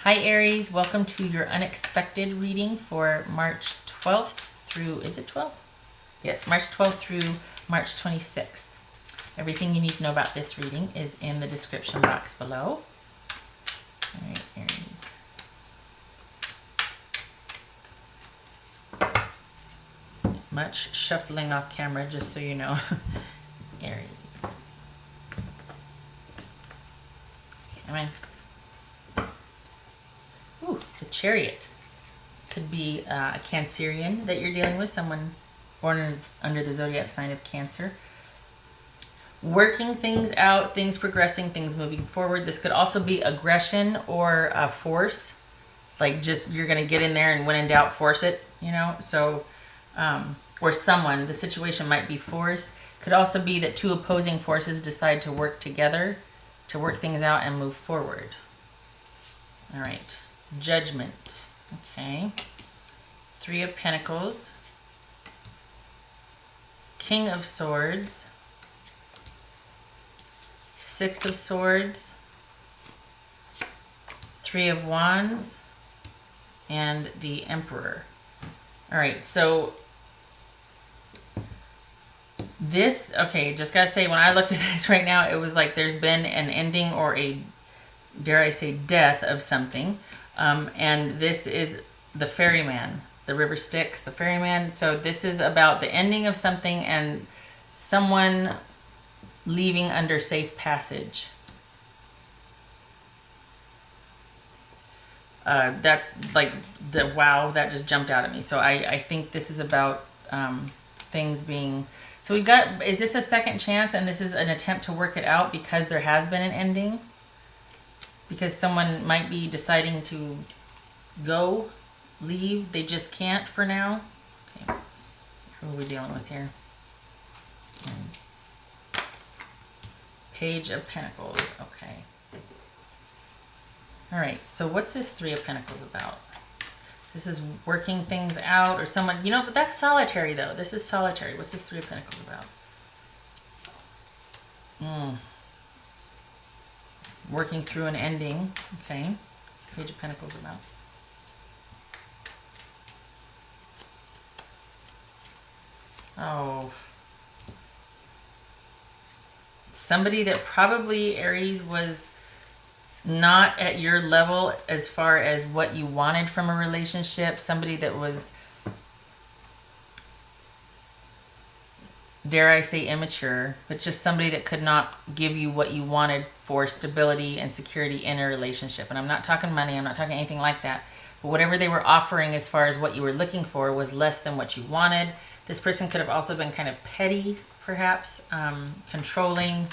Hi Aries, welcome to your unexpected reading for March 12th through, is it 12th? Yes, March 12th through March 26th. Everything you need to know about this reading is in the description box below. All right, Aries. Much shuffling off camera, just so you know. Aries. Come on. Ooh, the Chariot. Could be a Cancerian that you're dealing with, someone born under the zodiac sign of Cancer. Working things out, things progressing, things moving forward. This could also be aggression or a force. Like just you're going to get in there and when in doubt, force it, you know? So, or someone, the situation might be forced. Could also be that two opposing forces decide to work together to work things out and move forward. All right. Judgment. Okay. Three of Pentacles. King of Swords. Six of Swords. Three of Wands. And the Emperor. All right, so this, okay, just gotta say, when I looked at this right now, it was like there's been an ending or a, dare I say, death of something. And this is the ferryman, the river Styx, the ferryman. So this is about the ending of something and someone leaving under safe passage. That's like the wow, that just jumped out at me. So I think this is about things being, so we've got, is this a second chance and this is an attempt to work it out because there has been an ending? Because someone might be deciding to go, leave, they just can't for now. Okay, who are we dealing with here? Page of Pentacles, okay. All right, so what's this Three of Pentacles about? This is working things out or someone, you know, but that's solitary though. This is solitary. What's this Three of Pentacles about? Working through an ending. Okay. What's the Page of Pentacles about? Oh. Somebody that probably, Aries, was not at your level as far as what you wanted from a relationship. Somebody that was, dare I say, immature, but just somebody that could not give you what you wanted for stability and security in a relationship. And I'm not talking money, I'm not talking anything like that. But whatever they were offering as far as what you were looking for was less than what you wanted. This person could have also been kind of petty, perhaps, controlling,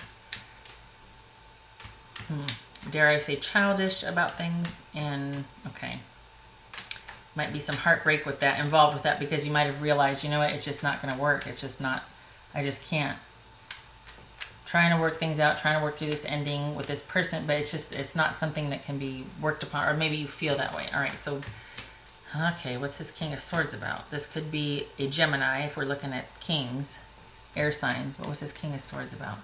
dare I say, childish about things. And okay, might be some heartbreak with that, involved with that, because you might have realized, you know what, it's just not going to work. It's just not, I just can't. Trying to work things out, trying to work through this ending with this person, but it's just, it's not something that can be worked upon, or maybe you feel that way. All right, so, okay, what's this King of Swords about? This could be a Gemini if we're looking at kings, air signs, but what's this King of Swords about?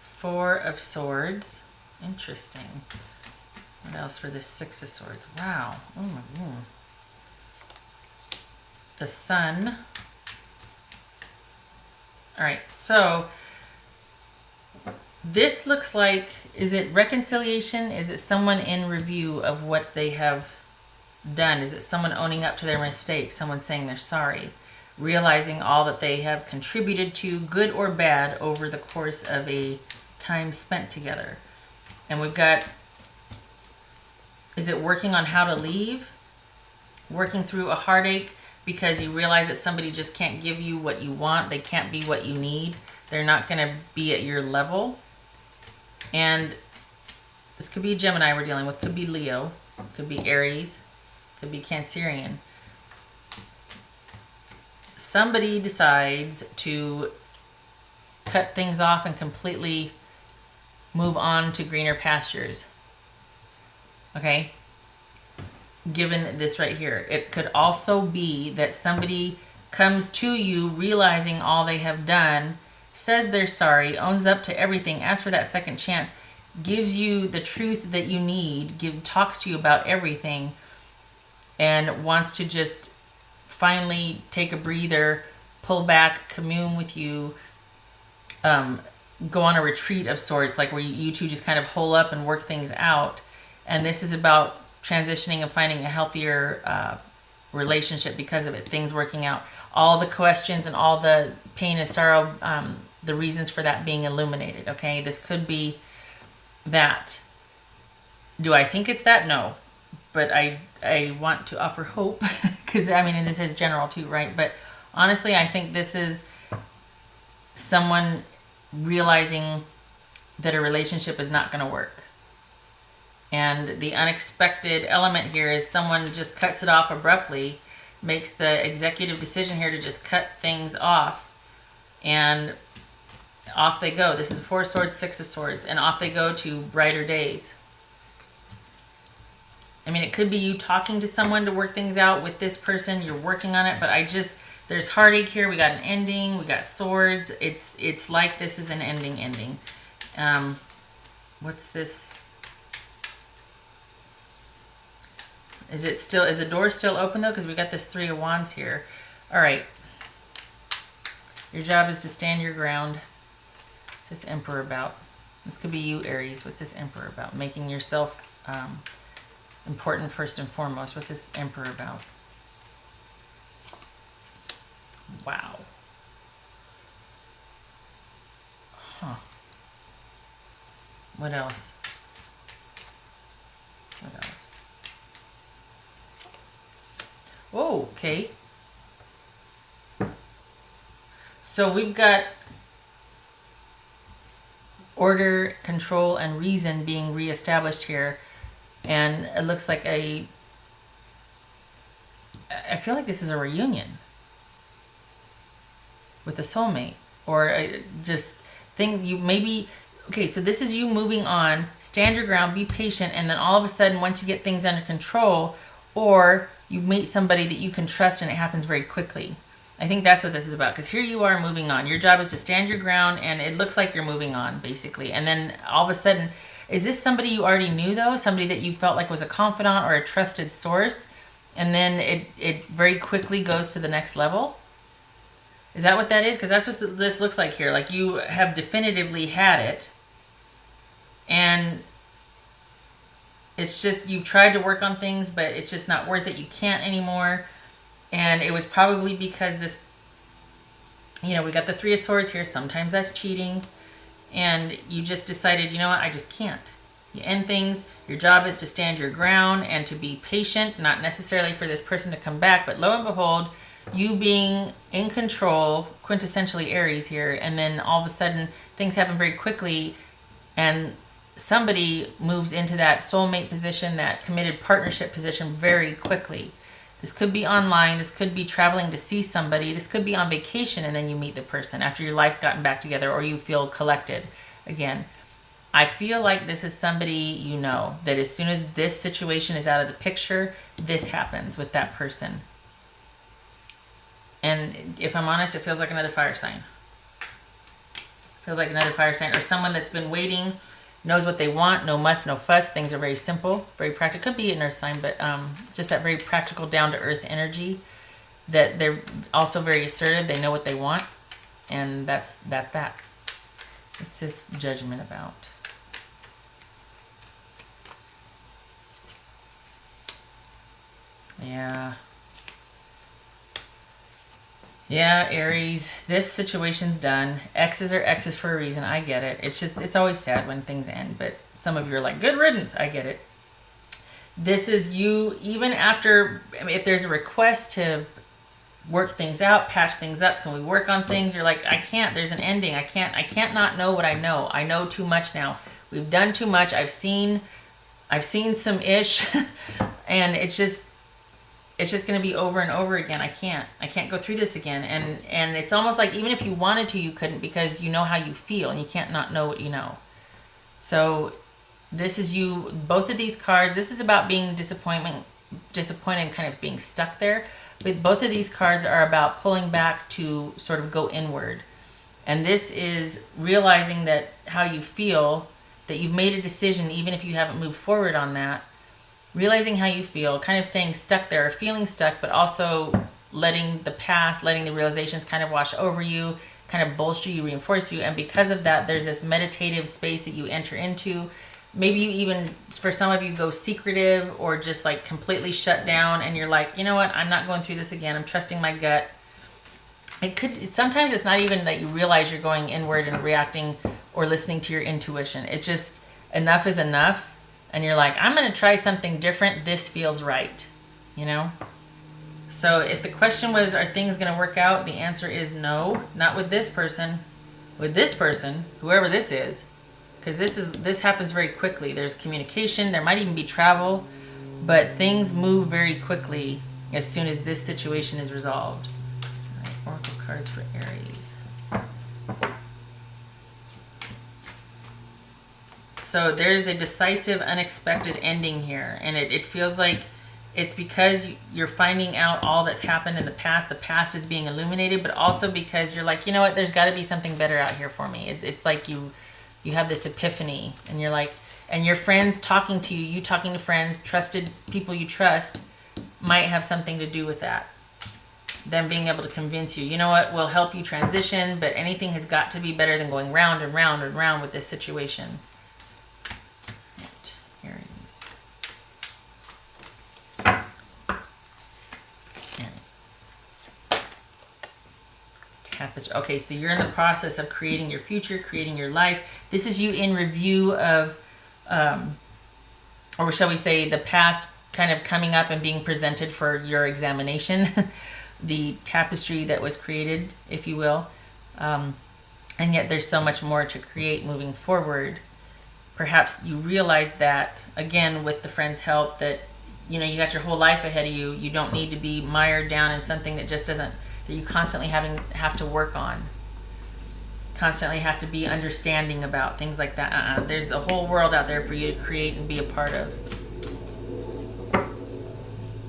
Four of Swords. Interesting. What else for this Six of Swords? Wow. Oh my God. The Sun. All right, so this looks like, is it reconciliation? Is it someone in review of what they have done? Is it someone owning up to their mistakes? Someone saying they're sorry? Realizing all that they have contributed to, good or bad, over the course of a time spent together. And we've got, is it working on how to leave? Working through a heartache because you realize that somebody just can't give you what you want. They can't be what you need. They're not going to be at your level. And this could be Gemini we're dealing with. Could be Leo. Could be Aries. Could be Cancerian. Somebody decides to cut things off and completely move on to greener pastures. Okay? Given this right here. It could also be that somebody comes to you realizing all they have done says they're sorry, owns up to everything, asks for that second chance, gives you the truth that you need, talks to you about everything, and wants to just finally take a breather, pull back, commune with you, go on a retreat of sorts, like where you two just kind of hole up and work things out. And this is about transitioning and finding a healthier relationship because of it, things working out. All the questions and all the pain and sorrow, the reasons for that being illuminated, okay? This could be that. Do I think it's that? No. But I want to offer hope because, I mean, and this is general too, right? But honestly, I think this is someone realizing that a relationship is not going to work. And the unexpected element here is someone just cuts it off abruptly, makes the executive decision here to just cut things off, and off they go. This is Four of Swords, Six of Swords, and off they go to brighter days. I mean, it could be you talking to someone to work things out with this person. You're working on it, but there's heartache here. We got an ending. We got swords. It's like this is an ending. What's this? Is the door still open though? Because we got this Three of Wands here. All right. Your job is to stand your ground. What's this Emperor about? This could be you, Aries. What's this Emperor about? Making yourself important first and foremost. What's this Emperor about? Wow. Huh. What else? Oh, okay. So we've got order, control, and reason being reestablished here. And it looks like I feel like this is a reunion with a soulmate, or just things you maybe. Okay, so this is you moving on, stand your ground, be patient, and then all of a sudden, once you get things under control, or you meet somebody that you can trust and it happens very quickly. I think that's what this is about, because here you are moving on. Your job is to stand your ground, and it looks like you're moving on, basically. And then all of a sudden, is this somebody you already knew, though? Somebody that you felt like was a confidant or a trusted source? And then it very quickly goes to the next level? Is that what that is? Because that's what this looks like here. Like you have definitively had it, and it's just you've tried to work on things, but it's just not worth it. You can't anymore. And it was probably because this, we got the Three of Swords here. Sometimes that's cheating. And you just decided, you know what, I just can't. You end things. Your job is to stand your ground and to be patient, not necessarily for this person to come back, but lo and behold, you being in control, quintessentially Aries here, and then all of a sudden things happen very quickly, and somebody moves into that soulmate position, that committed partnership position very quickly. This could be online. This could be traveling to see somebody. This could be on vacation and then you meet the person after your life's gotten back together, or you feel collected again. I feel like this is somebody you know, that as soon as this situation is out of the picture, this happens with that person. And if I'm honest, it feels like another fire sign. Feels like another fire sign, or someone that's been waiting, knows what they want, no muss, no fuss. Things are very simple, very practical. Could be an earth sign, but just that very practical, down-to-earth energy. That they're also very assertive. They know what they want, and that's that. What's this Judgment about? Yeah, Aries, this situation's done. X's are X's for a reason. I get it. It's always sad when things end, but some of you are like, good riddance. I get it. This is you, even after, if there's a request to work things out, patch things up, can we work on things? You're like, I can't. There's an ending. I can't not know what I know. I know too much now. We've done too much. I've seen some ish, and it's just going to be over and over again. I can't go through this again. And it's almost like even if you wanted to, you couldn't, because you know how you feel and you can't not know what you know. So this is you, both of these cards, this is about being disappointed and kind of being stuck there. But both of these cards are about pulling back to sort of go inward And this is realizing that how you feel, that you've made a decision, even if you haven't moved forward on that, realizing how you feel, kind of staying stuck there, feeling stuck, but also letting the past, letting the realizations kind of wash over you, kind of bolster you, reinforce you. And because of that, there's this meditative space that you enter into. Maybe you even, for some of you, go secretive or just like completely shut down, and you're like, you know what, I'm not going through this again. I'm trusting my gut. It could, sometimes it's not even that you realize you're going inward and reacting or listening to your intuition. It's just enough is enough. And you're like, I'm going to try something different. This feels right, you know? So if the question was, are things going to work out? The answer is no, not with this person. With this person, whoever this is, because this happens very quickly. There's communication. There might even be travel, but things move very quickly as soon as this situation is resolved. All right, Oracle cards for Aries. So there's a decisive, unexpected ending here, and it feels like it's because you're finding out all that's happened in the past. The past is being illuminated, but also because you're like, you know what, there's got to be something better out here for me. It's like you have this epiphany, and you're like, and your friends talking to you, you talking to friends, trusted people you trust, might have something to do with that. Them being able to convince you, you know what, we'll help you transition, but anything has got to be better than going round and round and round with this situation. Aries. Tapestry. Okay, so you're in the process of creating your future, creating your life. This is you in review of, or shall we say, the past kind of coming up and being presented for your examination. The tapestry that was created, if you will. And yet there's so much more to create moving forward. Perhaps you realize that, again, with the friend's help, that, you know, you got your whole life ahead of you. You don't need to be mired down in something that just doesn't, that you constantly have to work on. Constantly have to be understanding about things like that. There's a whole world out there for you to create and be a part of.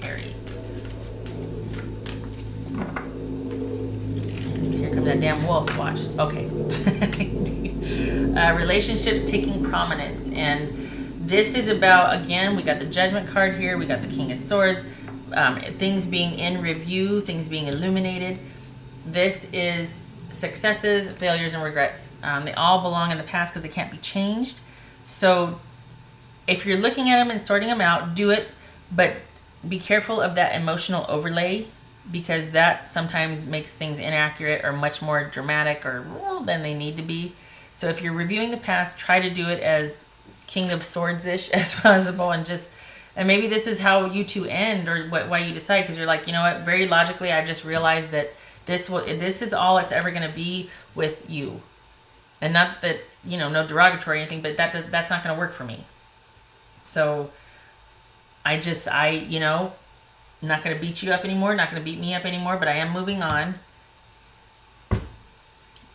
Aries. And here comes that damn wolf. Watch. Okay. Relationships taking prominence, and this is about, again, we got the Judgment card here, we got the King of Swords, things being in review, things being illuminated. This is successes, failures, and regrets. They all belong in the past because they can't be changed. So if you're looking at them and sorting them out, do it, but be careful of that emotional overlay, because that sometimes makes things inaccurate or much more dramatic or than they need to be. So if you're reviewing the past, try to do it as King of Swords-ish as possible, and maybe this is how you two end, or why you decide, because you're like, you know what, very logically, I've just realized that this is all it's ever going to be with you. And not that, you know, no derogatory or anything, but that's not going to work for me. So I you know, I'm not going to beat you up anymore, not going to beat me up anymore, but I am moving on.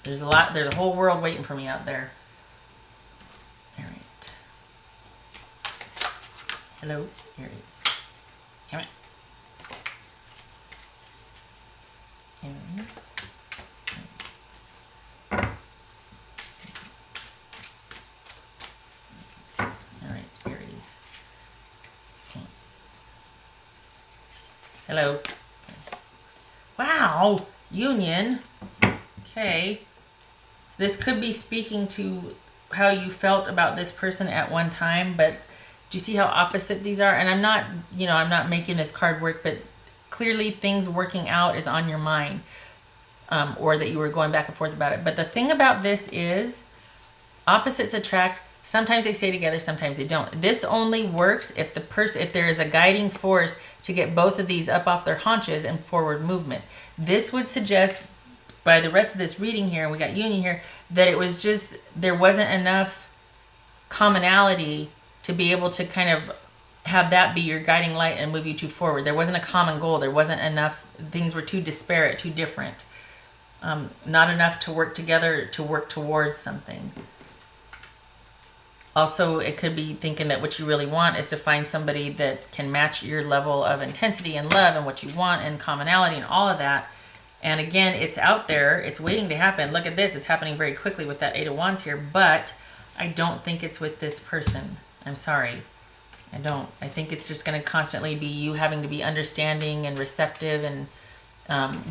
There's a whole world waiting for me out there. All right. Hello, Aries. Come on. Aries. All right, Aries. Hello. Wow, Union. Okay. So this could be speaking to how you felt about this person at one time, but do you see how opposite these are? And I'm not making this card work, but clearly things working out is on your mind, or that you were going back and forth about it. But the thing about this is opposites attract. Sometimes they stay together, sometimes they don't. This only works if there is a guiding force to get both of these up off their haunches and forward movement. This would suggest, by the rest of this reading here, and we got Union here, that it was just, there wasn't enough commonality to be able to kind of have that be your guiding light and move you two forward. There wasn't a common goal. There wasn't enough. Things were too disparate, too different. Not enough to work together to work towards something. Also, it could be thinking that what you really want is to find somebody that can match your level of intensity and love and what you want and commonality and all of that. And again, it's out there. It's waiting to happen. Look at this. It's happening very quickly with that Eight of Wands here. But I don't think it's with this person. I'm sorry. I don't. I think it's just going to constantly be you having to be understanding and receptive and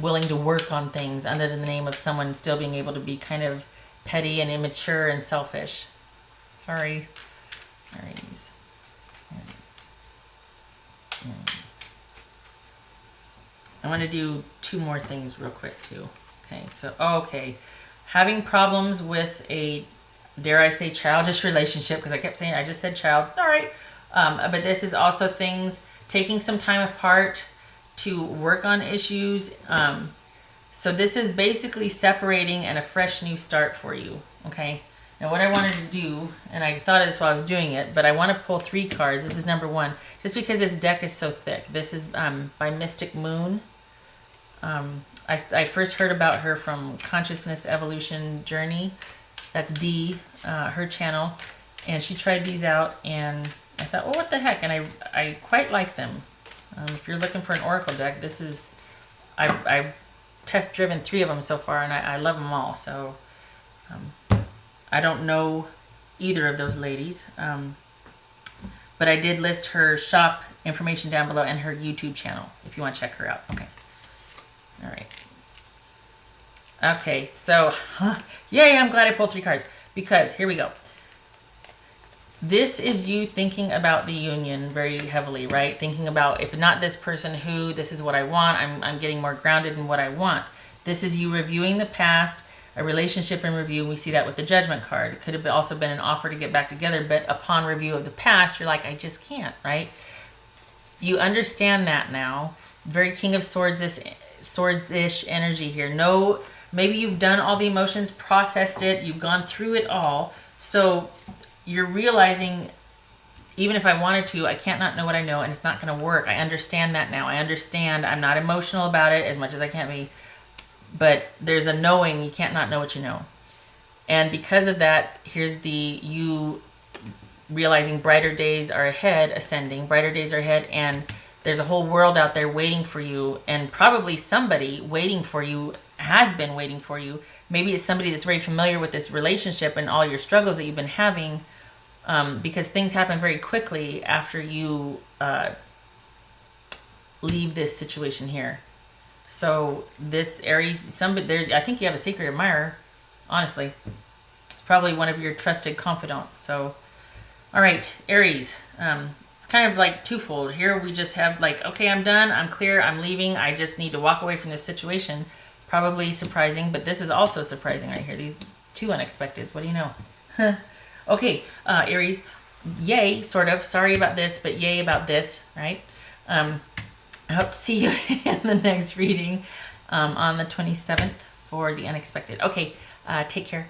willing to work on things under the name of someone still being able to be kind of petty and immature and selfish. Sorry. Aries. I want to do 2 more things real quick too. Okay, so, having problems with a, dare I say, childish relationship, because I kept saying, I just said child, all right. But this is also things, taking some time apart to work on issues. So this is basically separating and a fresh new start for you, okay? Now what I wanted to do, and I thought of this while I was doing it, but I want to pull 3 cards. This is number 1, just because this deck is so thick. This is by Mystic Moon. I first heard about her from Consciousness Evolution Journey. That's D, her channel. And she tried these out, and I thought, well, what the heck? And I quite like them. If you're looking for an oracle deck, this is, I've test-driven 3 of them so far, and I love them all. So I don't know either of those ladies, but I did list her shop information down below and her YouTube channel if you want to check her out. Okay. All right. Okay, so, yay, I'm glad I pulled 3 cards, because here we go. This is you thinking about the union very heavily, right? Thinking about, if not this person, who, this is what I want. I'm getting more grounded in what I want. This is you reviewing the past, a relationship in review. We see that with the Judgment card. It could have also been an offer to get back together, but upon review of the past, you're like, I just can't, right? You understand that now. Very King of Swords-ish energy here. No, maybe you've done all the emotions, processed it, you've gone through it all. So you're realizing, even if I wanted to, I can't not know what I know, and it's not going to work. I understand that now. I understand. I'm not emotional about it as much as I can be, but there's a knowing. You can't not know what you know. And because of that, here's the you realizing brighter days are ahead, ascending, brighter days are ahead, and there's a whole world out there waiting for you, and probably somebody waiting for you has been waiting for you. Maybe it's somebody that's very familiar with this relationship and all your struggles that you've been having, because things happen very quickly after you leave this situation here. So this Aries, somebody there, I think you have a secret admirer, honestly. It's probably one of your trusted confidants. So, all right, Aries. It's kind of like twofold. Here we just have like, okay, I'm done, I'm clear, I'm leaving. I just need to walk away from this situation. Probably surprising, but this is also surprising right here. These 2 unexpected. What do you know? Okay, Aries. Yay, sort of. Sorry about this, but yay about this, right? I hope to see you in the next reading on the 27th for the unexpected. Okay, take care.